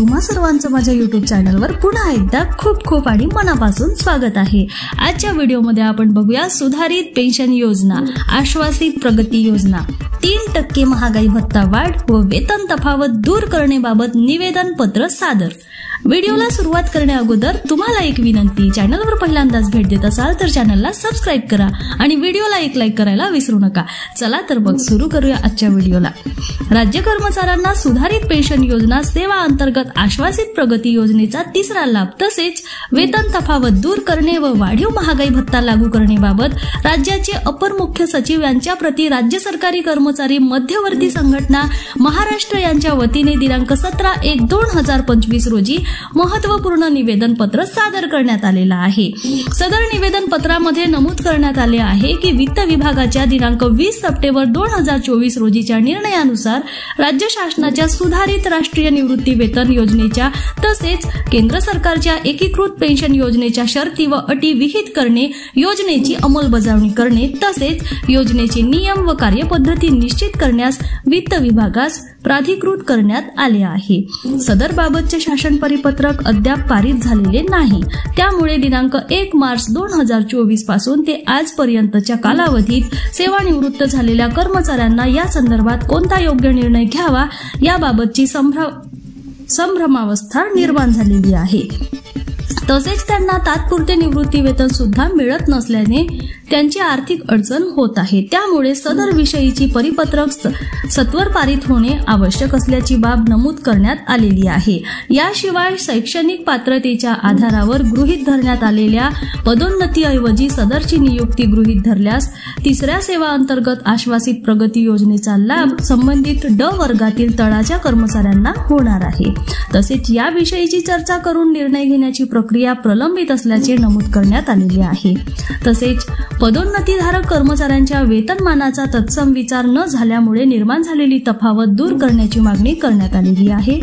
तुम्हा सर्वांचं माझ्या YouTube चॅनलवर पुन्हा एकदा खूप आणि मनापासून स्वागत आहे। आजच्या व्हिडिओमध्ये आपण बघूया सुधारित पेन्शन योजना, आश्वासित प्रगती योजना, 3% महागाई भत्ता वाढ व वेतन तफावत दूर करण्याबाबत निवेदन पत्र सादर। व्हिडिओला सुरुवात करण्या अगोदर तुम्हाला एक विनंती, चॅनलवर पहिल्यांदाच भेट देत असाल तर चॅनलला सबस्क्राइब करा आणि व्हिडिओला एक लाईक करायला विसरू नका। चला तर मग सुरू करूया आजच्या व्हिडिओला। राज्य कर्मचाऱ्यांना सुधारित पेन्शन योजना सेवा अंतर्गत आश्वासित प्रगती योजनेचा तिसरा लाभ तसेच वेतन तफावत दूर करणे व वाढीव महागाई भत्ता लागू करण्याबाबत राज्याचे अपर मुख्य सचिव यांच्या प्रति राज्य सरकारी कर्मचारी मध्यवर्ती संघटना महाराष्ट्र यांच्या वतीने दिनांक 17/1/2025 रोजी महत्त्वपूर्ण निवेदन पत्र सादर करण्यात आलेला आहे। सदर निवेदन पत्रामध्ये नमूद करण्यात आले आहे की वित्त विभागाच्या दिनांक 20 सप्टेंबर 2024 रोजीच्या निर्णयानुसार राज्य शासनाच्या सुधारित राष्ट्रीय निवृत्ती वेतन योजनेच्या तसेच केंद्र सरकारच्या एकीकृत पेन्शन योजनेच्या शर्ती व अटी विहित करणे, योजनेची अंमलबजावणी करणे तसेच योजनेचे नियम व कार्यपद्धती निश्चित करण्यास वित्त विभागास प्राधिकृत करण्यात आले आहे। सदर बाबतचे शासन परिपत्रक अद्याप पारित झालेले नाही, त्यामुळे दिनांक 1 मार्च 2024 पासून ते आजपर्यंतच्या कालावधीत सेवानिवृत्त झालेल्या कर्मचाऱ्यांना या संदर्भात कोणता योग्य निर्णय घ्यावा याबाबतची संभ्रमावस्था निर्माण झालेली आहे। तसेच त्यांना तात्पुरते निवृत्ती वेतन सुद्धा मिळत नसल्याने त्यांची आर्थिक अडचण होत आहे। त्यामुळे सदर विषयीची परिपत्रक सत्वर पारित होणे आवश्यक असल्याची बाब नमूद करण्यात आलेली आहे। याशिवाय शैक्षणिक पात्रतेच्या आधारावर गृहीत धरण्यात आलेल्या पदोन्नतीऐवजी सदरची नियुक्ती गृहीत धरल्यास तिसऱ्या सेवा अंतर्गत आश्वासित प्रगती योजनेचा लाभ संबंधित ड वर्गातील तळाच्या कर्मचाऱ्यांना होणार आहे। तसेच याविषयीची चर्चा करून निर्णय घेण्याची प्रक्रिया प्रलंबित असल्याचे नमूद करण्यात आलेले आहे। तसेच पदोन्नतीधारक कर्मचाऱ्यांच्या वेतनमानाचा तत्सम विचार न झाल्यामुळे निर्माण झालेली तफावत दूर करण्याची मागणी करण्यात आलेली आहे।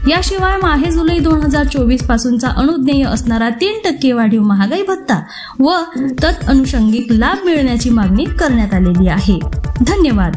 याशिवाय माहे जुलै 2024 पासूनचा अनुज्ञेय असणारा 3% वाढीव महागाई भत्ता व तत् अनुषंगिक लाभ मिळण्याची मागणी करण्यात आलेली आहे। धन्यवाद।